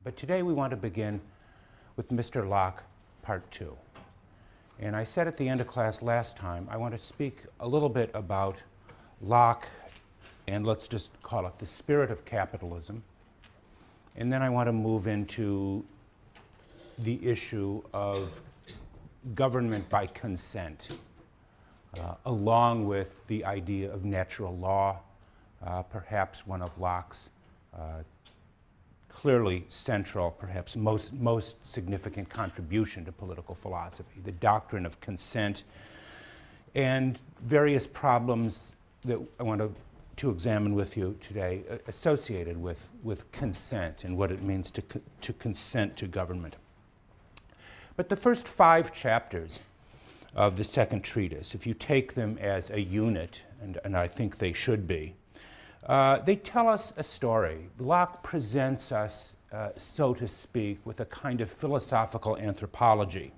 But today we want to begin with Mr. Locke, Part 2. And I said at the end of class last time, I want to speak a little bit about Locke, and let's just call it the spirit of capitalism. And then I want to move into the issue of government by consent, along with the idea of natural law, perhaps one of Locke's clearly central, perhaps most significant contribution to political philosophy, the doctrine of consent, and various problems that I want to examine with you today associated with consent and what it means to consent to government. But the first 5 chapters of the second treatise, if you take them as a unit, and I think they should be, they tell us a story. Locke presents us, so to speak, with a kind of philosophical anthropology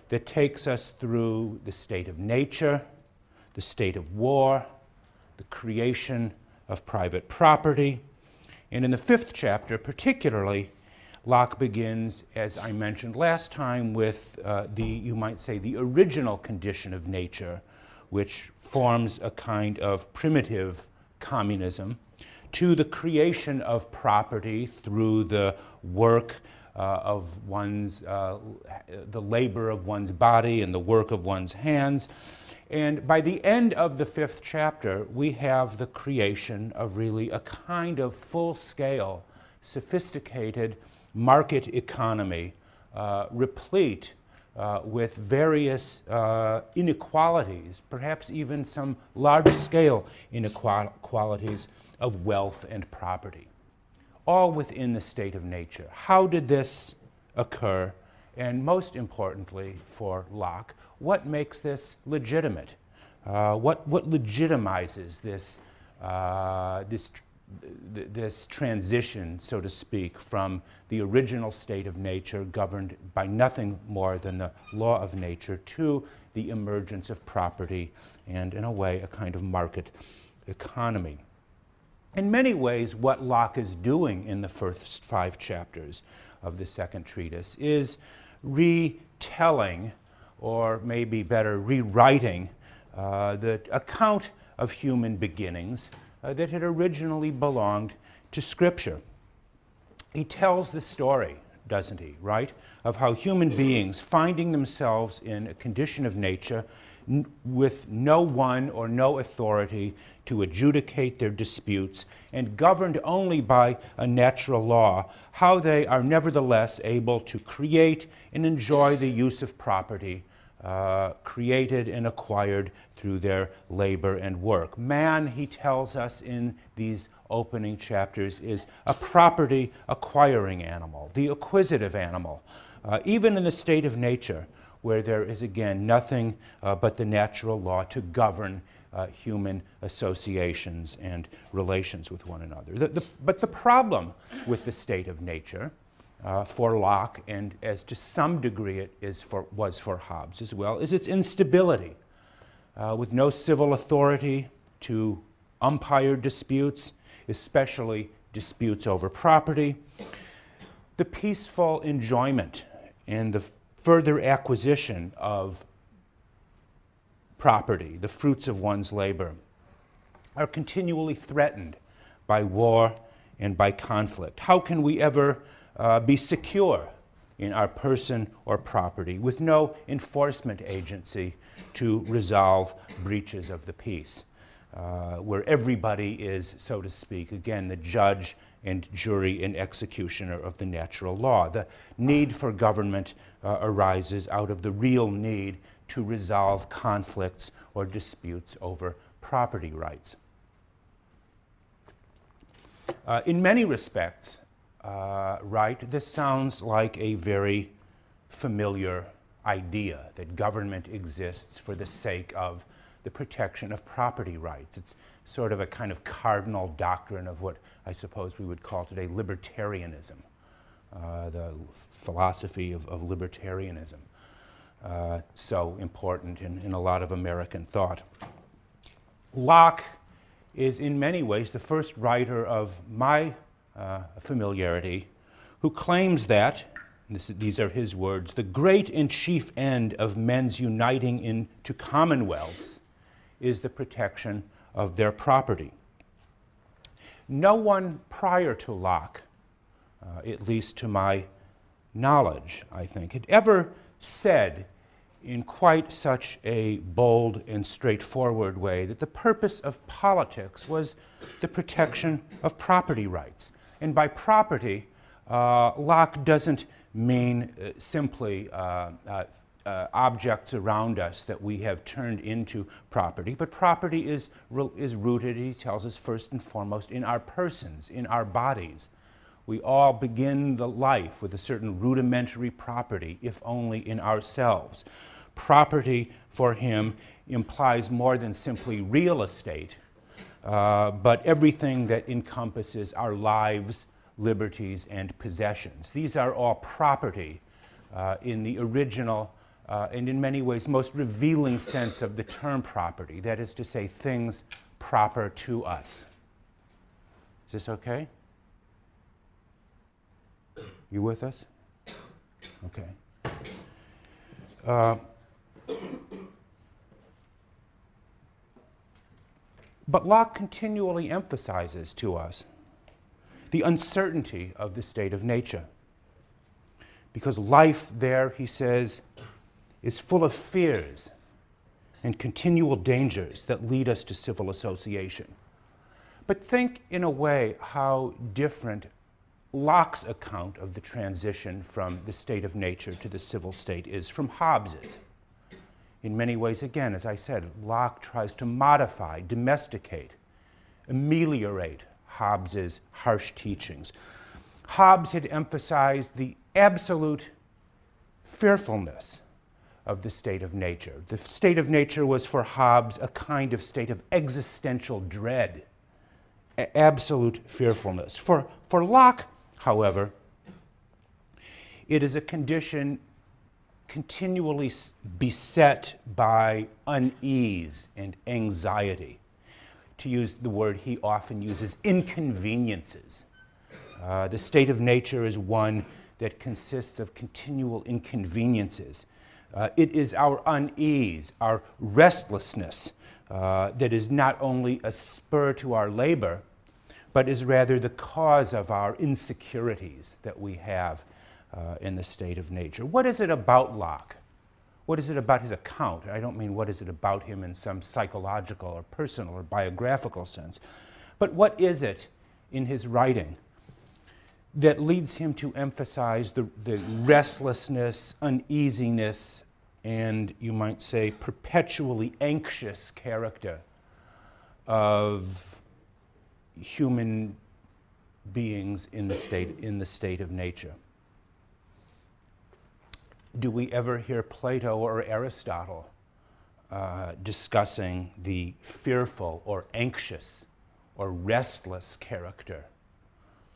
that takes us through the state of nature, the state of war, the creation of private property. And in the 5th chapter, particularly, Locke begins, as I mentioned last time, with you might say, the original condition of nature, which forms a kind of primitive communism, to the creation of property through the work of one's, the labor of one's body and the work of one's hands. And by the end of the 5th chapter, we have the creation of really a kind of full-scale, sophisticated market economy, replete with various inequalities, perhaps even some large-scale inequalities of wealth and property, all within the state of nature. How did this occur? And most importantly for Locke, what makes this legitimate? What legitimizes this transition, so to speak, from the original state of nature governed by nothing more than the law of nature to the emergence of property and, in a way, a kind of market economy. In many ways, what Locke is doing in the first 5 chapters of the second treatise is retelling, or maybe better, rewriting the account of human beginnings that had originally belonged to Scripture. He tells the story, doesn't he, right, of how human beings, finding themselves in a condition of nature with no one or no authority to adjudicate their disputes and governed only by a natural law, how they are nevertheless able to create and enjoy the use of property created and acquired through their labor and work. Man, he tells us in these opening chapters, is a property acquiring animal, the acquisitive animal, even in the state of nature, where there is again nothing but the natural law to govern human associations and relations with one another. But the problem with the state of nature for Locke, and as to some degree it was for Hobbes as well, is its instability. With no civil authority to umpire disputes, especially disputes over property, the peaceful enjoyment and the further acquisition of property, the fruits of one's labor, are continually threatened by war and by conflict. How can we ever be secure in our person or property with no enforcement agency to resolve breaches of the peace, where everybody is, so to speak, again, the judge and jury and executioner of the natural law? The need for government arises out of the real need to resolve conflicts or disputes over property rights. In many respects, right, this sounds like a very familiar idea, that government exists for the sake of the protection of property rights. It's sort of a kind of cardinal doctrine of what I suppose we would call today libertarianism, the philosophy of libertarianism, so important in a lot of American thought. Locke is in many ways the first writer of my familiarity who claims that, these are his words, the great and chief end of men's uniting into commonwealths is the protection of their property. No one prior to Locke, at least to my knowledge, I think, had ever said in quite such a bold and straightforward way that the purpose of politics was the protection of property rights. And by property, Locke doesn't mean simply objects around us that we have turned into property, but property is rooted, he tells us, first and foremost in our persons, in our bodies. We all begin the life with a certain rudimentary property, if only in ourselves. Property for him implies more than simply real estate, but everything that encompasses our lives, liberties, and possessions. These are all property in the original and in many ways most revealing sense of the term property, that is to say, things proper to us. Is this okay? You with us? Okay. But Locke continually emphasizes to us the uncertainty of the state of nature. Because life there, he says, is full of fears and continual dangers that lead us to civil association. But think, in a way, how different Locke's account of the transition from the state of nature to the civil state is from Hobbes's. In many ways, again, as I said, Locke tries to modify, domesticate, ameliorate Hobbes's harsh teachings. Hobbes had emphasized the absolute fearfulness of the state of nature. The state of nature was for Hobbes a kind of state of existential dread, absolute fearfulness. For Locke, however, it is a condition continually beset by unease and anxiety. To use the word he often uses, inconveniences. The state of nature is one that consists of continual inconveniences. It is our unease, our restlessness, that is not only a spur to our labor, but is rather the cause of our insecurities that we have in the state of nature. What is it about Locke? What is it about his account? I don't mean what is it about him in some psychological or personal or biographical sense, but what is it in his writing that leads him to emphasize the restlessness, uneasiness, and you might say perpetually anxious character of human beings in the state of nature? Do we ever hear Plato or Aristotle discussing the fearful or anxious or restless character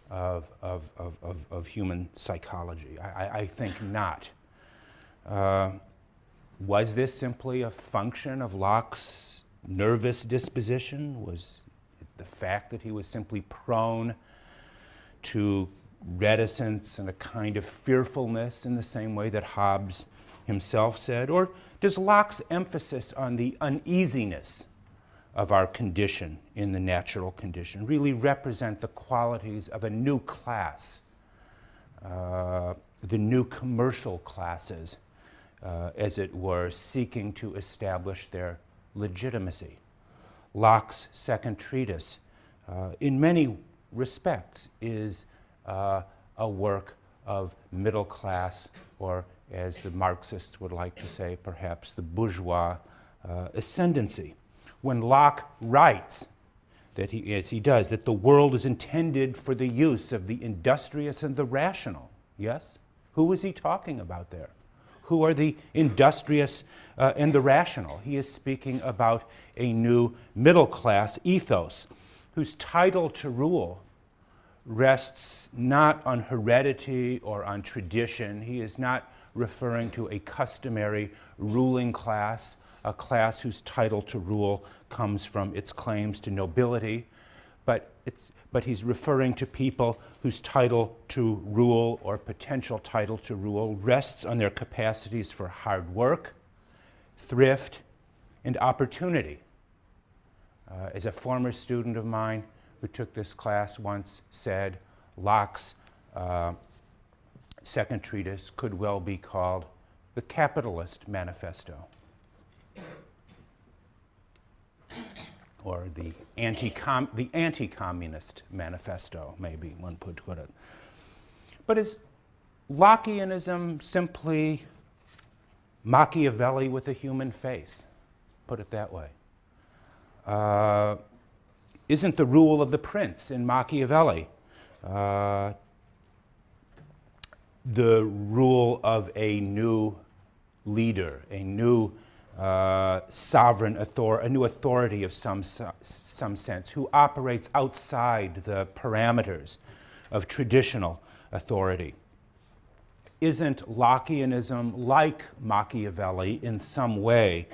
of human psychology? I think not. Was this simply a function of Locke's nervous disposition? Was it the fact that he was simply prone to reticence and a kind of fearfulness in the same way that Hobbes himself said? Or does Locke's emphasis on the uneasiness of our condition in the natural condition really represent the qualities of a new class, the new commercial classes, as it were, seeking to establish their legitimacy? Locke's second treatise, in many respects, is a work of middle class, or as the Marxists would like to say, perhaps the bourgeois ascendancy. When Locke writes that as he does, that the world is intended for the use of the industrious and the rational, yes? Who is he talking about there? Who are the industrious and the rational? He is speaking about a new middle class ethos whose title to rule rests not on heredity or on tradition. He is not referring to a customary ruling class, a class whose title to rule comes from its claims to nobility, but but he's referring to people whose title to rule or potential title to rule rests on their capacities for hard work, thrift, and opportunity. As a former student of mine who took this class once said, Locke's second treatise could well be called the Capitalist Manifesto, or the anti-communist manifesto, maybe one could put it. But is Lockeanism simply Machiavelli with a human face? Put it that way. Isn't the rule of the prince in Machiavelli the rule of a new leader, a new sovereign authority, a new authority of some sense, who operates outside the parameters of traditional authority? Isn't Lockeanism like Machiavelli in some way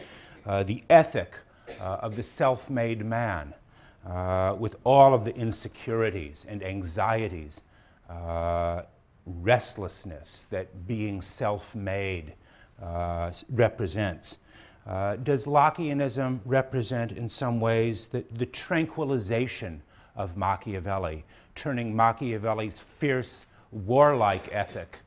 the ethic of the self-made man, with all of the insecurities and anxieties, restlessness that being self-made represents? Does Lockeanism represent in some ways the tranquilization of Machiavelli, turning Machiavelli's fierce warlike ethic,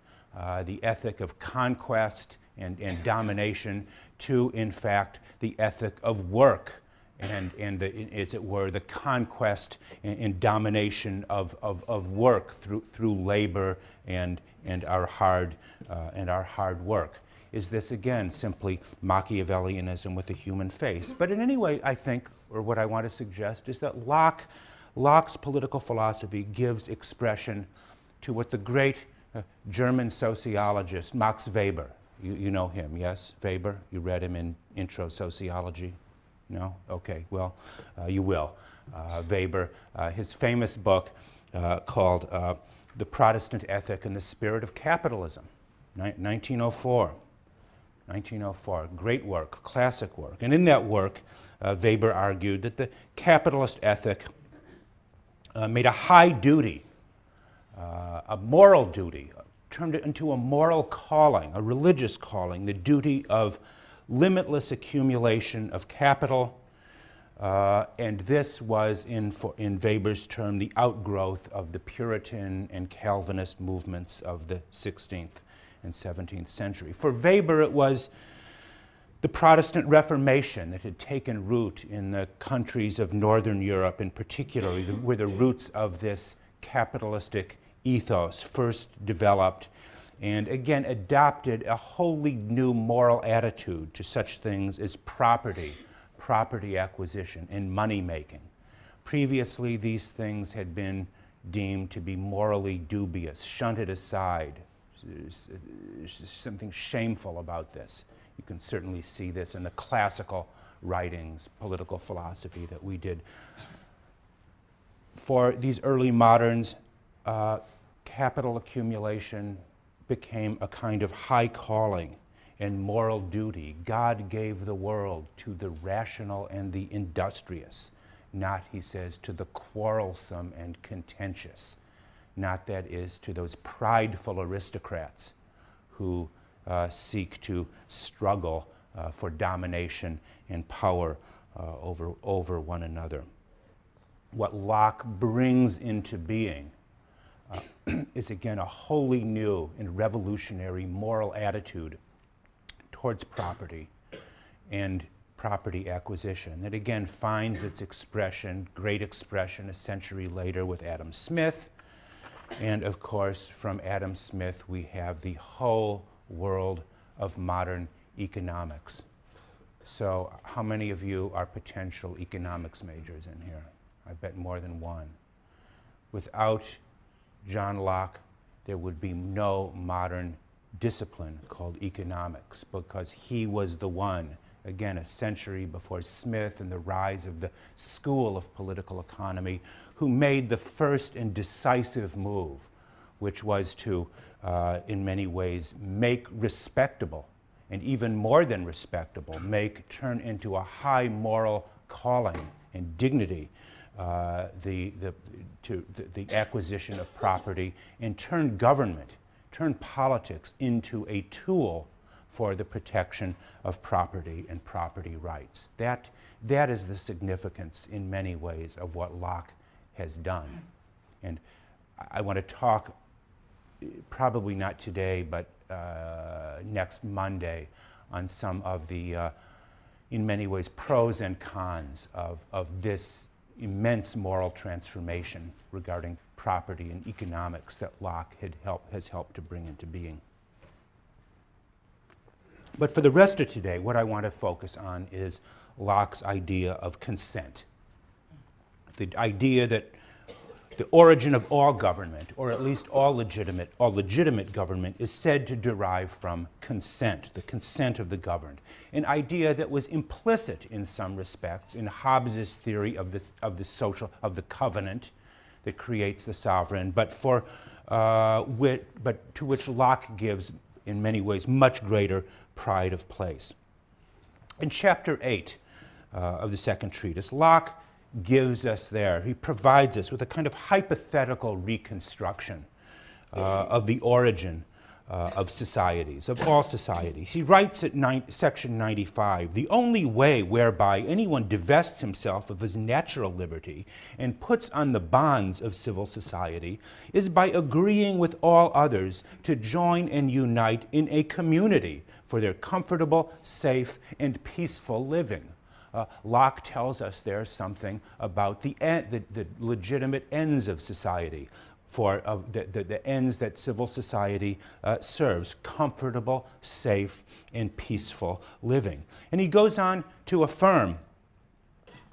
the ethic of conquest and domination, to, in fact, the ethic of work and as it were, the conquest and domination of work through labor and our hard work? Is this, again, simply Machiavellianism with a human face? But in any way, I think, or what I want to suggest, is that Locke's political philosophy gives expression to what the great German sociologist Max Weber, you know him, yes? Weber? You read him in Intro Sociology? No? Okay, well, you will. Weber, his famous book called The Protestant Ethic and the Spirit of Capitalism, 1904. 1904, great work, classic work. And in that work, Weber argued that the capitalist ethic made a high duty, a moral duty, turned it into a moral calling, a religious calling, the duty of limitless accumulation of capital, and this was, in Weber's term, the outgrowth of the Puritan and Calvinist movements of the 16th and 17th century. For Weber, it was the Protestant Reformation that had taken root in the countries of Northern Europe, in particular, where the roots of this capitalistic ethos first developed, and again adopted a wholly new moral attitude to such things as property acquisition, and money-making. Previously, these things had been deemed to be morally dubious, shunted aside. There's something shameful about this. You can certainly see this in the classical writings, political philosophy that we did. For these early moderns, capital accumulation became a kind of high calling and moral duty. God gave the world to the rational and the industrious, not, he says, to the quarrelsome and contentious. Not, that is, to those prideful aristocrats who seek to struggle for domination and power over one another. What Locke brings into being is, again, a wholly new and revolutionary moral attitude towards property and property acquisition that, again, finds its expression, great expression, a century later with Adam Smith. And, of course, from Adam Smith, we have the whole world of modern economics. So how many of you are potential economics majors in here? I bet more than one. Without John Locke, there would be no modern discipline called economics, because he was the one, again, a century before Smith and the rise of the school of political economy, who made the first and decisive move, which was to, in many ways, make respectable, and even more than respectable, turn into a high moral calling and dignity, the acquisition of property, and turn government, turn politics into a tool for the protection of property and property rights. That is the significance in many ways of what Locke has done. And I want to talk, probably not today, but next Monday, on some of the, in many ways, pros and cons of this immense moral transformation regarding property and economics that Locke has helped to bring into being. But for the rest of today, what I want to focus on is Locke's idea of consent. The idea that the origin of all government, or at least all legitimate government, is said to derive from consent, the consent of the governed. An idea that was implicit in some respects in Hobbes's theory of the covenant that creates the sovereign, but to which Locke gives, in many ways, much greater pride of place. In chapter 8 of the second treatise, Locke gives us there, he provides us with a kind of hypothetical reconstruction of the origin of societies, of all societies. He writes at section 95, "The only way whereby anyone divests himself of his natural liberty and puts on the bonds of civil society is by agreeing with all others to join and unite in a community for their comfortable, safe, and peaceful living." Locke tells us there's something about the legitimate ends of society, the ends that civil society serves: comfortable, safe, and peaceful living. And he goes on to affirm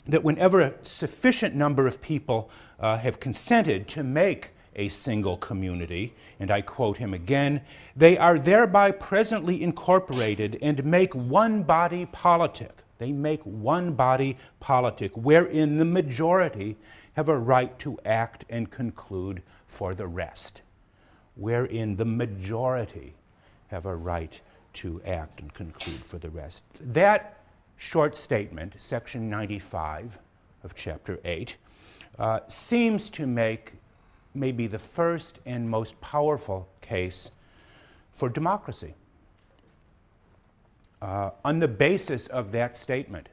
that whenever a sufficient number of people have consented to make a single community, and I quote him again, "they are thereby presently incorporated and make one body politic." They make one body politic wherein the majority have a right to act and conclude for the rest. Wherein the majority have a right to act and conclude for the rest. That short statement, section 95 of chapter 8, seems to make maybe the first and most powerful case for democracy. On the basis of that statement,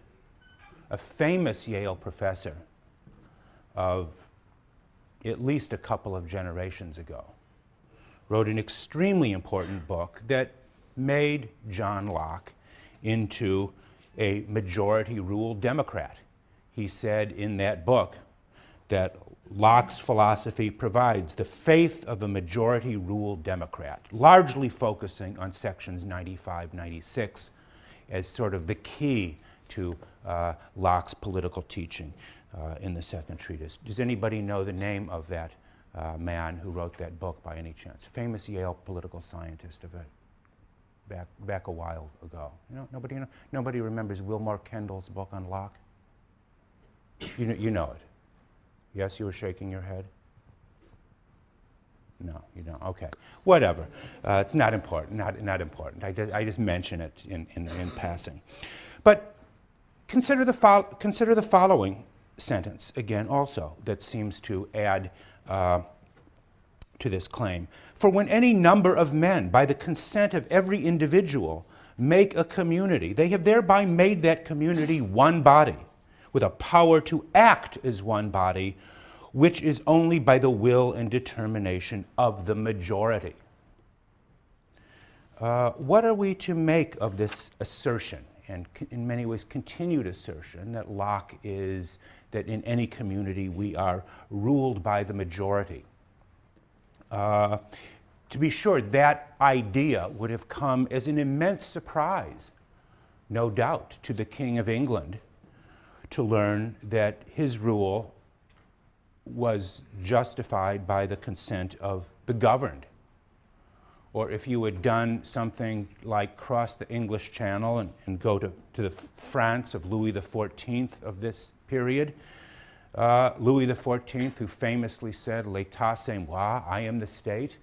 a famous Yale professor of at least a couple of generations ago wrote an extremely important book that made John Locke into a majority-rule Democrat. He said in that book that Locke's philosophy provides the faith of a majority-rule Democrat, largely focusing on sections 95, 96 as sort of the key to Locke's political teaching in the second treatise. Does anybody know the name of that man who wrote that book by any chance? Famous Yale political scientist of it, back a while ago. Nobody remembers Wilmore Kendall's book on Locke? You know it. Yes, you were shaking your head? No, you don't. Okay, whatever. It's not important. Not important. I just mention it in passing. But consider the following sentence again, also, that seems to add to this claim. "For when any number of men, by the consent of every individual, make a community, they have thereby made that community one body, with a power to act as one body, which is only by the will and determination of the majority." What are we to make of this assertion, and in many ways continued assertion, that Locke is, that in any community we are ruled by the majority? To be sure, that idea would have come as an immense surprise, no doubt, to the King of England, to learn that his rule was justified by the consent of the governed. Or if you had done something like cross the English Channel and go to the France of Louis XIV of this period, Louis XIV, who famously said, "L'état c'est moi," I am the state,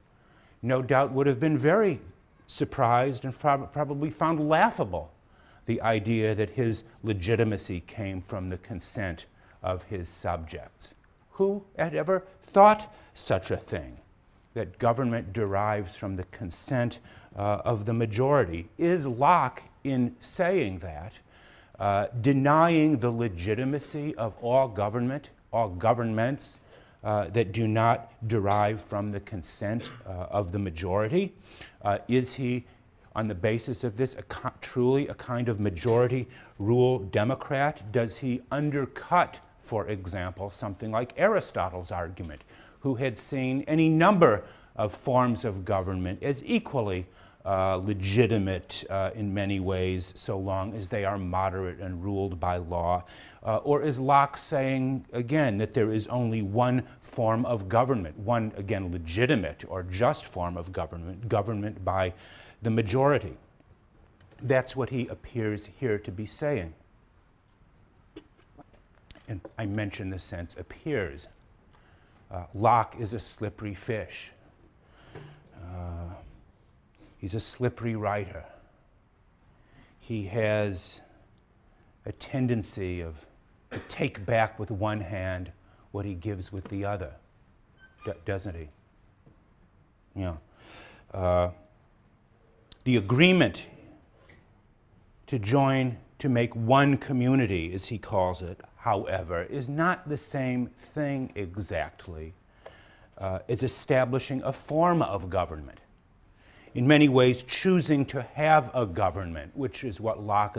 no doubt would have been very surprised and probably found laughable the idea that his legitimacy came from the consent of his subjects. Who had ever thought such a thing, that government derives from the consent of the majority? Is Locke, in saying that, denying the legitimacy of all government, all governments that do not derive from the consent of the majority? Is he, on the basis of this, truly a kind of majority rule Democrat? Does he undercut, for example, something like Aristotle's argument, who had seen any number of forms of government as equally legitimate in many ways, so long as they are moderate and ruled by law? Or is Locke saying, again, that there is only one form of government, one, again, legitimate or just form of government, government by the majority? That's what he appears here to be saying. And I mention the sense appears. Locke is a slippery fish. He's a slippery writer. He has a tendency to take back with one hand what he gives with the other, doesn't he? Yeah. The agreement to join to make one community, as he calls it, however, is not the same thing exactly as establishing a form of government. In many ways, choosing to have a government, which is what Locke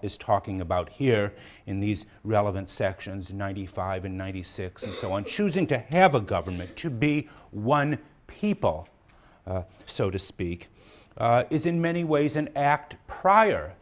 is talking about here in these relevant sections, 95 and 96 and so on, choosing to have a government, to be one people, so to speak, is in many ways an act prior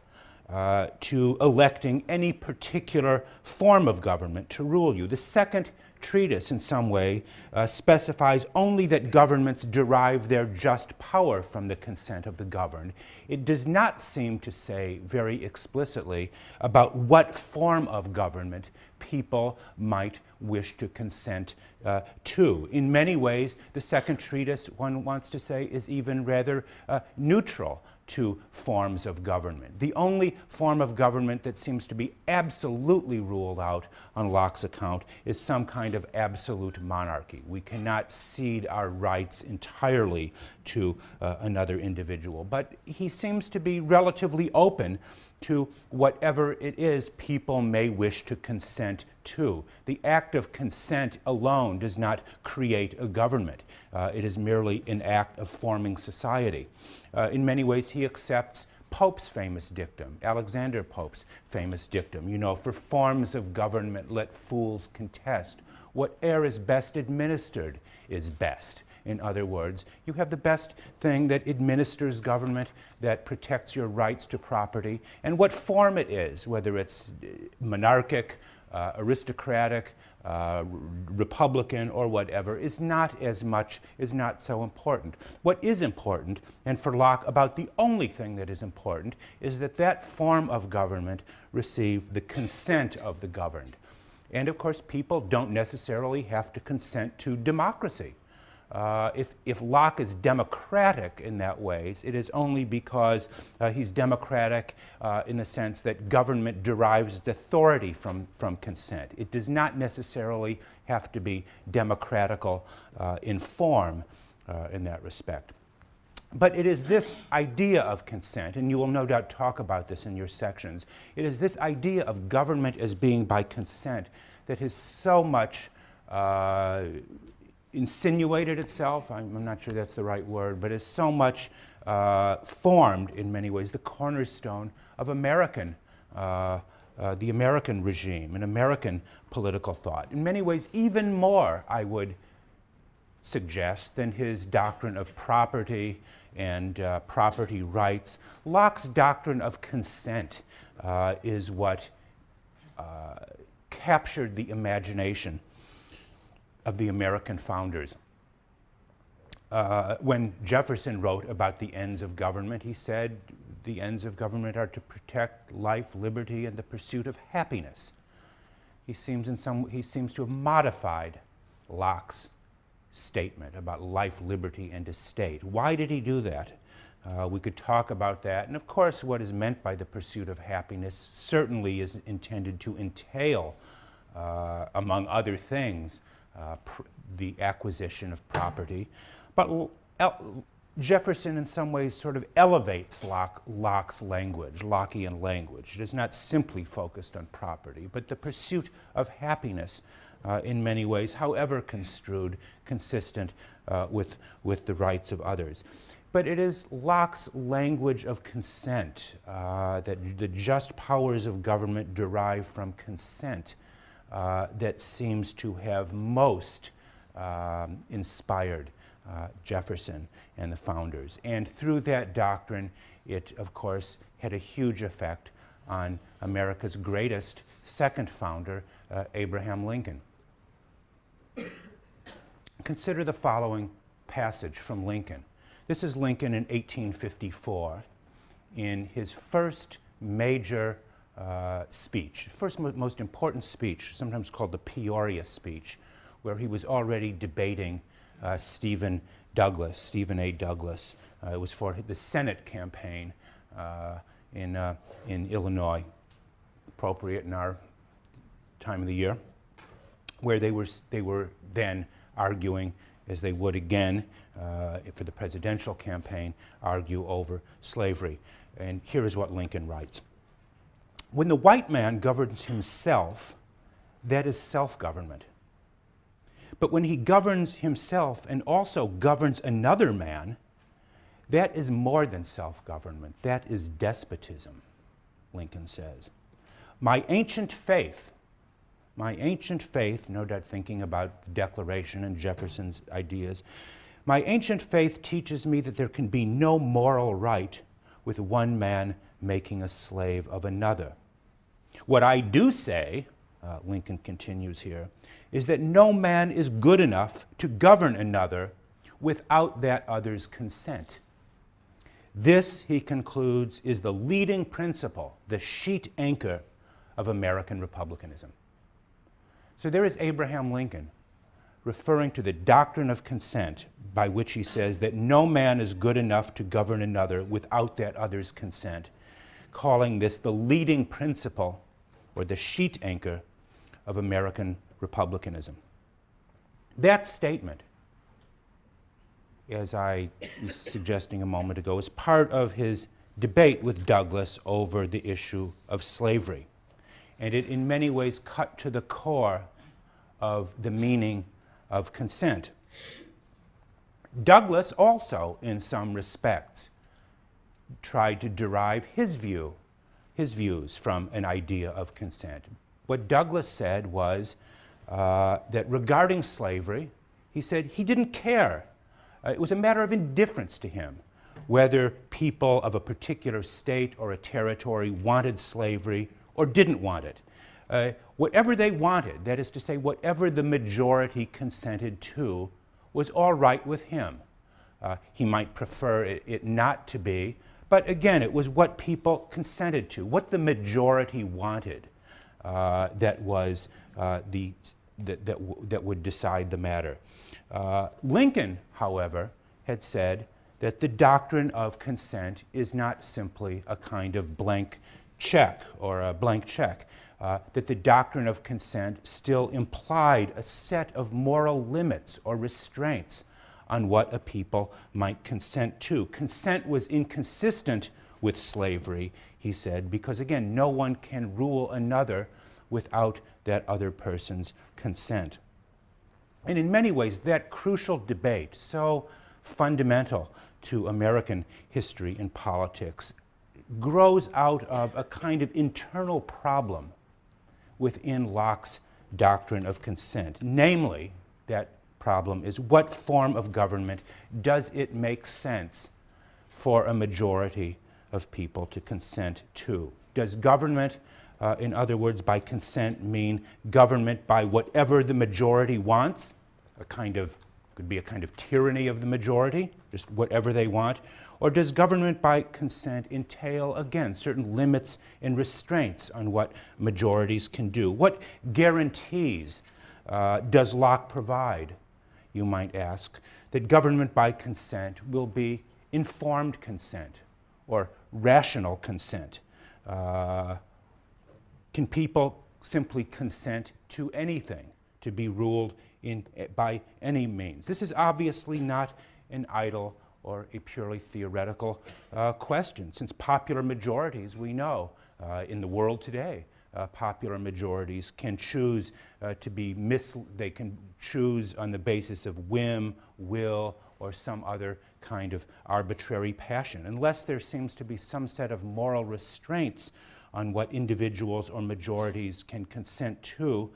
to electing any particular form of government to rule you. The second treatise, in some way, specifies only that governments derive their just power from the consent of the governed. It does not seem to say very explicitly about what form of government people might wish to consent to. In many ways, the second treatise, one wants to say, is even rather neutral to forms of government. The only form of government that seems to be absolutely ruled out on Locke's account is some kind of absolute monarchy. We cannot cede our rights entirely to another individual. But he seems to be relatively open to whatever it is people may wish to consent to. The act of consent alone does not create a government. It is merely an act of forming society. In many ways, he accepts Pope's famous dictum, Alexander Pope's famous dictum, you know, for forms of government let fools contest. Whate'er is best administered is best. In other words, you have the best thing that administers government, that protects your rights to property, and what form it is, whether it's monarchic, aristocratic, Republican, or whatever, is not so important. What is important, and for Locke about the only thing that is important, is that that form of government receive the consent of the governed. And of course, people don't necessarily have to consent to democracy. If Locke is democratic in that way, it is only because he's democratic in the sense that government derives its authority from consent. It does not necessarily have to be democratical in form in that respect. But it is this idea of consent, and you will no doubt talk about this in your sections, it is this idea of government as being by consent that has so much insinuated itself, I'm not sure that's the right word, but is so much formed in many ways the cornerstone of the American regime and American political thought. In many ways, even more, I would suggest, than his doctrine of property and property rights. Locke's doctrine of consent is what captured the imagination of the American founders. When Jefferson wrote about the ends of government, he said the ends of government are to protect life, liberty, and the pursuit of happiness. He seems to have modified Locke's statement about life, liberty, and estate. Why did he do that? We could talk about that. And of course, what is meant by the pursuit of happiness certainly is intended to entail among other things, the acquisition of property. But Jefferson in some ways sort of elevates Locke's language, Lockean language. It is not simply focused on property, but the pursuit of happiness in many ways, however construed, consistent with the rights of others. But it is Locke's language of consent, that the just powers of government derive from consent, that seems to have most inspired Jefferson and the founders. And through that doctrine, it, of course, had a huge effect on America's greatest second founder, Abraham Lincoln. Consider the following passage from Lincoln. This is Lincoln in 1854 in his first major speech, first most important speech, sometimes called the Peoria speech, where he was already debating Stephen A. Douglas. It was for the Senate campaign in Illinois, appropriate in our time of the year, where they were then arguing, as they would again for the presidential campaign, argue over slavery. And here is what Lincoln writes. When the white man governs himself, that is self-government. But when he governs himself and also governs another man, that is more than self-government. That is despotism, Lincoln says. My ancient faith, no doubt thinking about the Declaration and Jefferson's ideas, my ancient faith teaches me that there can be no moral right with one man making a slave of another. What I do say, Lincoln continues here, is that no man is good enough to govern another without that other's consent. This, he concludes, is the leading principle, the sheet anchor of American republicanism. So there is Abraham Lincoln referring to the doctrine of consent, by which he says that no man is good enough to govern another without that other's consent, calling this the leading principle or the sheet anchor of American republicanism. That statement, as I was suggesting a moment ago, is part of his debate with Douglas over the issue of slavery. And it in many ways cut to the core of the meaning of consent. Douglas also, in some respects, tried to derive his views from an idea of consent. What Douglas said was that regarding slavery, he said he didn't care. It was a matter of indifference to him whether people of a particular state or a territory wanted slavery or didn't want it. Whatever they wanted, that is to say, whatever the majority consented to, was all right with him. He might prefer it not to be, but again, it was what people consented to, what the majority wanted, that would decide the matter. Lincoln, however, had said that the doctrine of consent is not simply a kind of blank check or a blank check, that the doctrine of consent still implied a set of moral limits or restraints on what a people might consent to. Consent was inconsistent with slavery, he said, because again, no one can rule another without that other person's consent. And in many ways, that crucial debate, so fundamental to American history and politics, grows out of a kind of internal problem within Locke's doctrine of consent. Namely, that problem is, what form of government does it make sense for a majority of people to consent to? Does government, in other words, by consent, mean government by whatever the majority wants? Could be a kind of tyranny of the majority, just whatever they want? Or does government by consent entail, again, certain limits and restraints on what majorities can do? What guarantees does Locke provide, you might ask, that government by consent will be informed consent or rational consent? Can people simply consent to anything, to be ruled by any means. This is obviously not an idle or a purely theoretical question, since popular majorities, we know, in the world today, popular majorities can choose they can choose on the basis of whim, will, or some other kind of arbitrary passion, unless there seems to be some set of moral restraints on what individuals or majorities can consent to.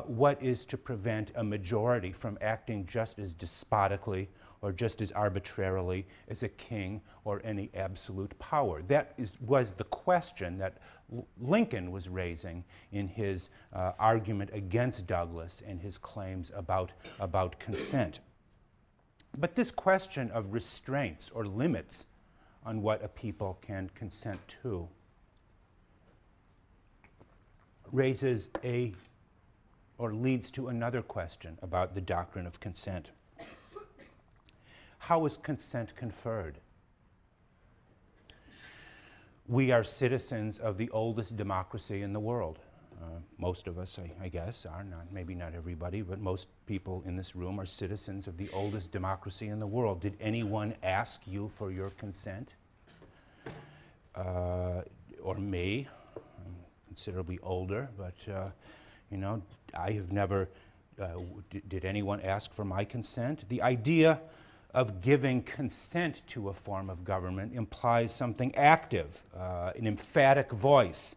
What is to prevent a majority from acting just as despotically or just as arbitrarily as a king or any absolute power? That was the question that Lincoln was raising in his argument against Douglas and his claims about consent. But this question of restraints or limits on what a people can consent to raises leads to another question about the doctrine of consent. How is consent conferred? We are citizens of the oldest democracy in the world. Most of us, I guess, are not, maybe not everybody, but most people in this room are citizens of the oldest democracy in the world. Did anyone ask you for your consent? Or me? I'm considerably older, but you know, I have never, did anyone ask for my consent? The idea of giving consent to a form of government implies something active, an emphatic voice.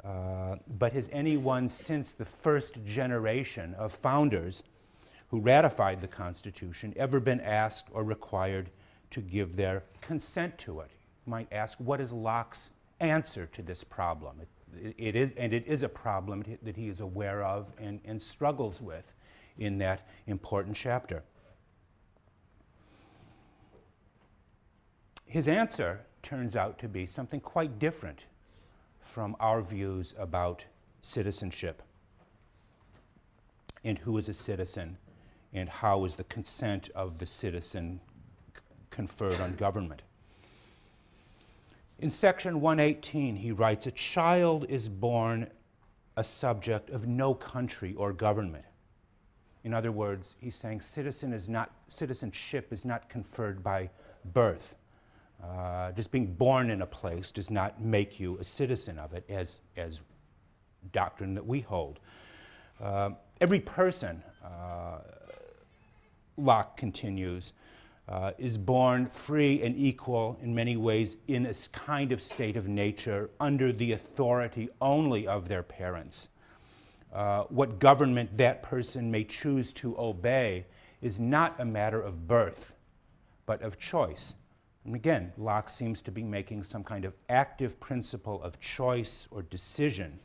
But has anyone since the first generation of founders who ratified the Constitution ever been asked or required to give their consent to it? You might ask, what is Locke's answer to this problem? It is a problem that he is aware of and struggles with in that important chapter. His answer turns out to be something quite different from our views about citizenship and who is a citizen and how is the consent of the citizen conferred on government. In section 118, he writes, "A child is born a subject of no country or government." In other words, he's saying citizenship is not conferred by birth. Just being born in a place does not make you a citizen of it, as doctrine that we hold. Every person, Locke continues, is born free and equal in many ways in a kind of state of nature under the authority only of their parents. What government that person may choose to obey is not a matter of birth, but of choice. And again, Locke seems to be making some kind of active principle of choice or decision,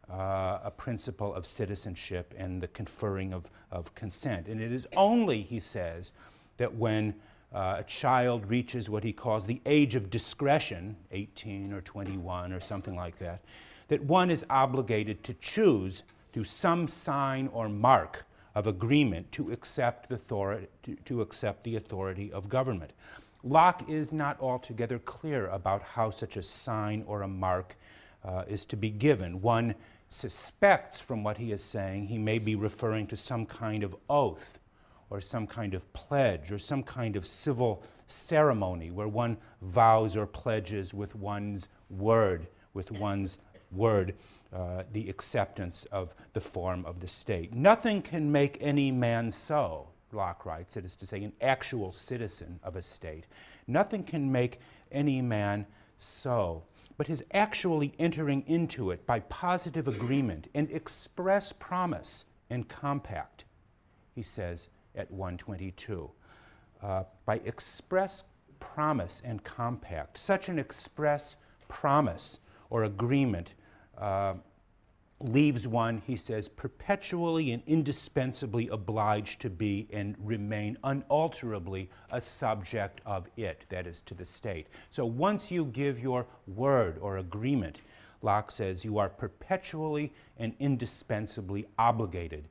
a principle of citizenship and the conferring of consent. And it is only, he says, that when a child reaches what he calls the age of discretion, 18 or 21 or something like that, that one is obligated to choose through some sign or mark of agreement to accept the authority of government. Locke is not altogether clear about how such a sign or a mark is to be given. One suspects from what he is saying he may be referring to some kind of oath or some kind of pledge or some kind of civil ceremony where one vows or pledges with one's word, the acceptance of the form of the state. Nothing can make any man so, Locke writes, that is to say, an actual citizen of a state. Nothing can make any man so, but his actually entering into it by positive agreement and express promise and compact, he says at 122. By express promise and compact, such an express promise or agreement leaves one, he says, perpetually and indispensably obliged to be and remain unalterably a subject of it, that is, to the state. So once you give your word or agreement, Locke says, you are perpetually and indispensably obligated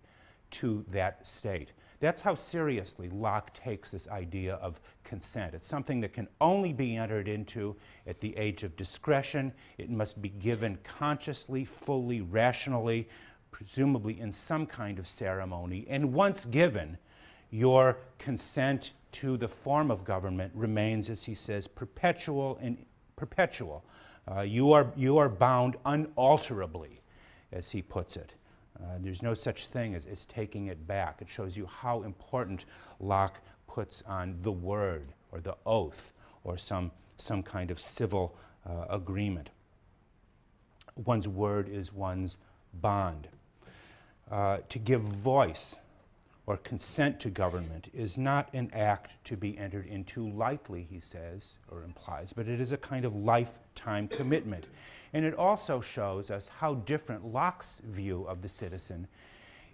to that state. That's how seriously Locke takes this idea of consent. It's something that can only be entered into at the age of discretion. It must be given consciously, fully, rationally, presumably in some kind of ceremony. And once given, your consent to the form of government remains, as he says, perpetual and perpetual. You are bound unalterably, as he puts it. There's no such thing as taking it back. It shows you how important Locke puts on the word or the oath or some kind of civil agreement. One's word is one's bond. To give voice or consent to government is not an act to be entered into lightly, he says, or implies, but it is a kind of lifetime commitment. And it also shows us how different Locke's view of the citizen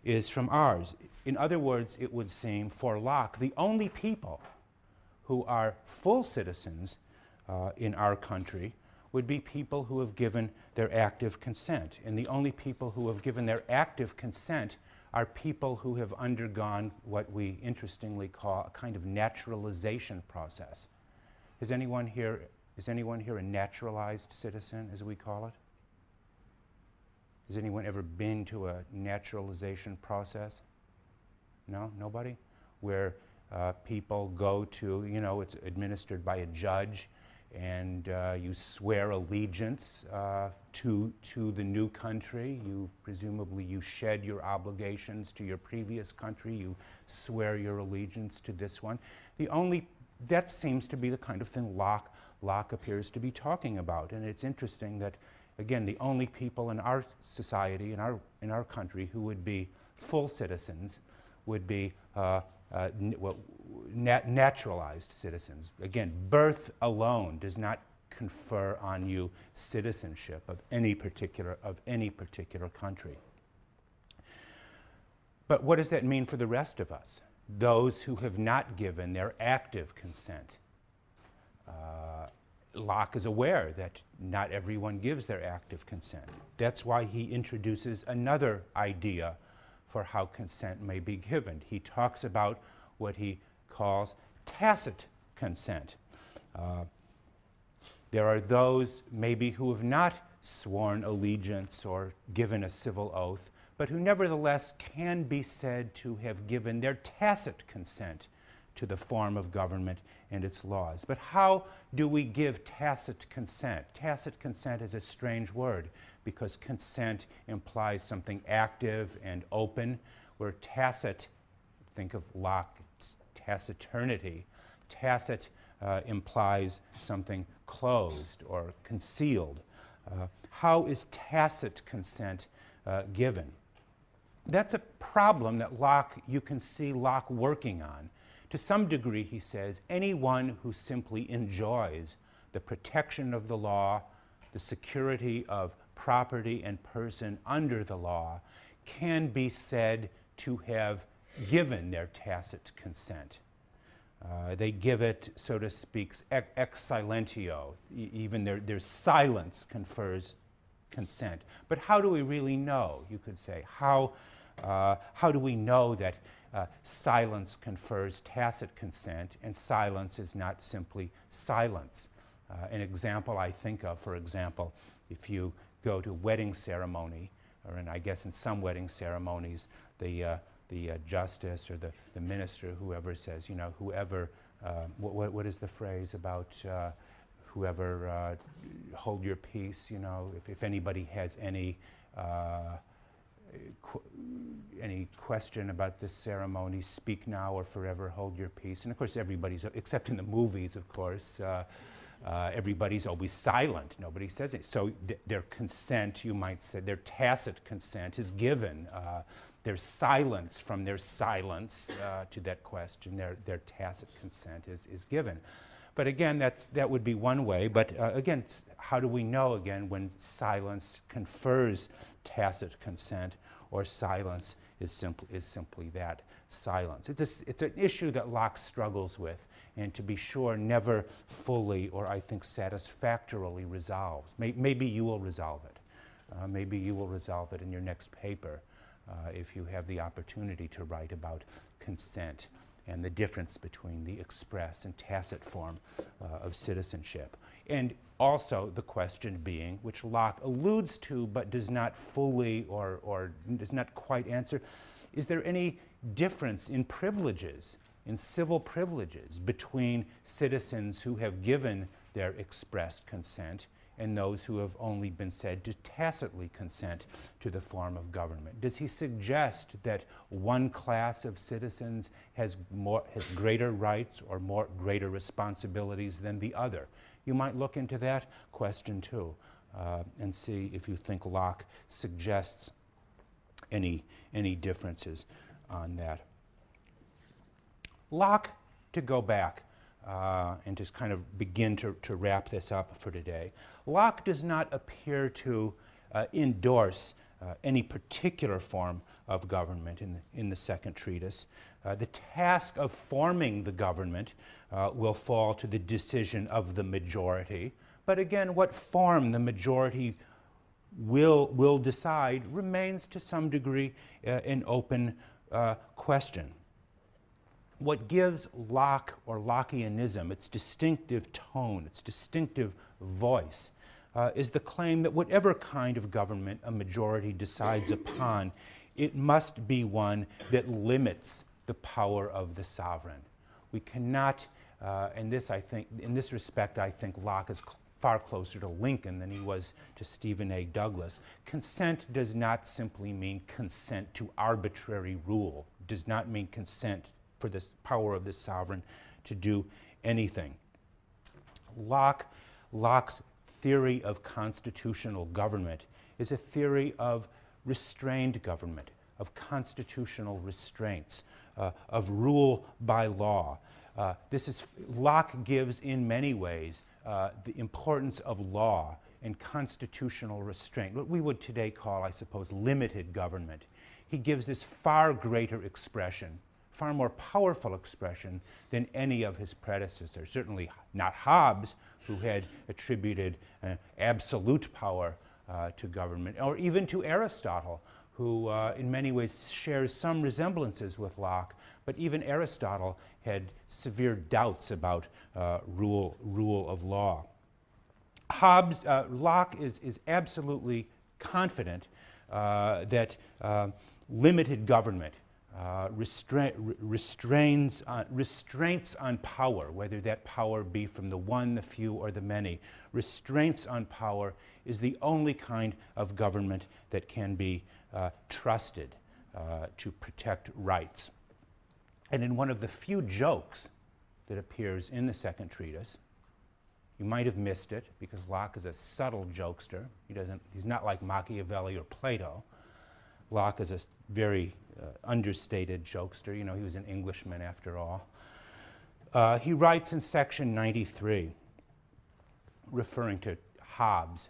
is from ours. In other words, it would seem for Locke, the only people who are full citizens in our country would be people who have given their active consent. And the only people who have given their active consent are people who have undergone what we interestingly call a kind of naturalization process. Is anyone here a naturalized citizen, as we call it? Has anyone ever been to a naturalization process? No? Nobody? Where people go to, it's administered by a judge, and you swear allegiance to the new country. Presumably you shed your obligations to your previous country. You swear your allegiance to this one. That seems to be the kind of thing Locke appears to be talking about. And it's interesting that, again, the only people in our society, in our country, who would be full citizens would be naturalized citizens. Again, birth alone does not confer on you citizenship of any particular country. But what does that mean for the rest of us? Those who have not given their active consent. Locke is aware that not everyone gives their active consent. That's why he introduces another idea for how consent may be given. He talks about what he calls tacit consent. There are those maybe who have not sworn allegiance or given a civil oath, but who nevertheless can be said to have given their tacit consent to the form of government and its laws. But how do we give tacit consent? Tacit consent is a strange word because consent implies something active and open, where tacit, think of Locke's taciturnity, tacit implies something closed or concealed. How is tacit consent given? That's a problem that you can see Locke working on. To some degree, he says, anyone who simply enjoys the protection of the law, the security of property and person under the law, can be said to have given their tacit consent. They give it, so to speak, ex silentio. Even their silence confers consent. But how do we really know, you could say? How do we know that silence confers tacit consent and silence is not simply silence? An example I think of, for example, if you go to a wedding ceremony, or I guess in some wedding ceremonies, the justice or the minister, whoever says, whoever, what is the phrase about whoever hold your peace, if anybody has any question about this ceremony, speak now or forever hold your peace. And of course everybody's, except in the movies of course, everybody's always silent. Nobody says it. So their consent, you might say, their tacit consent is given. Their silence from their silence to that question, their tacit consent is given. But again, that would be one way. But again, how do we know, again, when silence confers tacit consent or silence is simply that, silence? It's an issue that Locke struggles with, and to be sure, never fully or I think satisfactorily resolves. Maybe you will resolve it. Maybe you will resolve it in your next paper. if you have the opportunity to write about consent and the difference between the express and tacit form of citizenship. And also the question being, which Locke alludes to but does not fully or does not quite answer, is there any difference in privileges, in civil privileges, between citizens who have given their expressed consent and those who have only been said to tacitly consent to the form of government? Does he suggest that one class of citizens has greater rights or greater responsibilities than the other? You might look into that question too, and see if you think Locke suggests any differences on that. Locke, to go back and just kind of begin to wrap this up for today, Locke does not appear to endorse any particular form of government in the second treatise. The task of forming the government will fall to the decision of the majority. But again, what form the majority will decide remains to some degree an open question. What gives Locke or Lockeanism its distinctive tone, its distinctive voice, is the claim that whatever kind of government a majority decides upon, it must be one that limits the power of the sovereign. We cannot, in this respect, I think Locke is far closer to Lincoln than he was to Stephen A. Douglas. Consent does not simply mean consent to arbitrary rule. It does not mean consent for the power of the sovereign to do anything. Locke's theory of constitutional government is a theory of restrained government, of constitutional restraints, of rule by law. Locke gives in many ways the importance of law and constitutional restraint, what we would today call, I suppose, limited government. He gives this far greater expression, far more powerful expression than any of his predecessors, certainly not Hobbes, who had attributed absolute power to government, or even to Aristotle, who in many ways shares some resemblances with Locke, but even Aristotle had severe doubts about rule of law. Locke is absolutely confident that limited government, restraints on power, whether that power be from the one, the few, or the many, restraints on power is the only kind of government that can be trusted to protect rights. And in one of the few jokes that appears in the second treatise, you might have missed it because Locke is a subtle jokester. He's not like Machiavelli or Plato. Locke is a very understated jokester. You know, he was an Englishman after all. He writes in section 93, referring to Hobbes,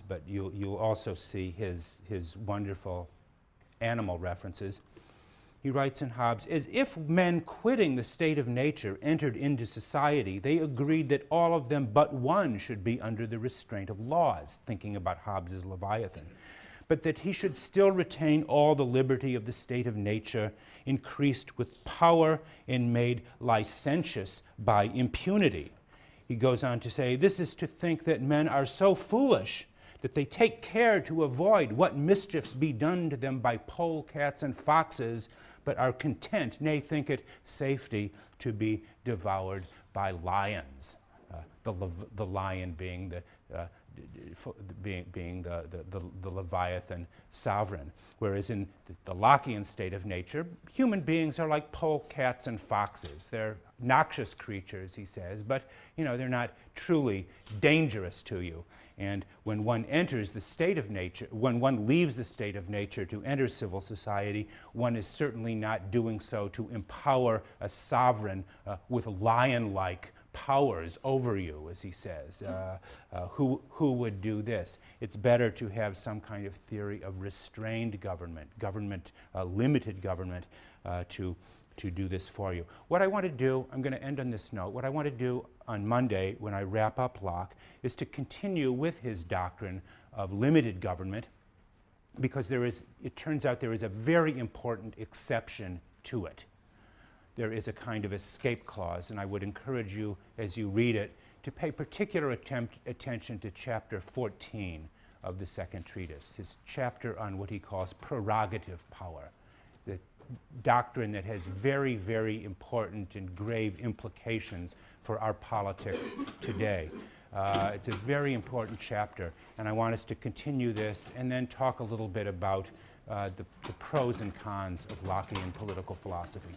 but you'll also see his wonderful animal references. He writes in Hobbes, as if men quitting the state of nature entered into society, they agreed that all of them but one should be under the restraint of laws, thinking about Hobbes's Leviathan, but that he should still retain all the liberty of the state of nature, increased with power and made licentious by impunity. He goes on to say, this is to think that men are so foolish that they take care to avoid what mischiefs be done to them by polecats and foxes, but are content, nay, think it safety, to be devoured by lions. The lion being the Leviathan sovereign. Whereas in the Lockean state of nature, human beings are like polecats and foxes. They're noxious creatures, he says, but they're not truly dangerous to you. And when one enters the state of nature, when one leaves the state of nature to enter civil society, one is certainly not doing so to empower a sovereign with lion-like powers over you, as he says. Who would do this? It's better to have some kind of theory of restrained government, limited government, to do this for you. What I want to do, I'm going to end on this note, what I want to do on Monday when I wrap up Locke is to continue with his doctrine of limited government because it turns out there is a very important exception to it. There is a kind of escape clause, and I would encourage you, as you read it, to pay particular attention to chapter 14 of the second treatise, his chapter on what he calls prerogative power, the doctrine that has very, very important and grave implications for our politics today. It's a very important chapter, and I want us to continue this and then talk a little bit about the pros and cons of Lockean political philosophy.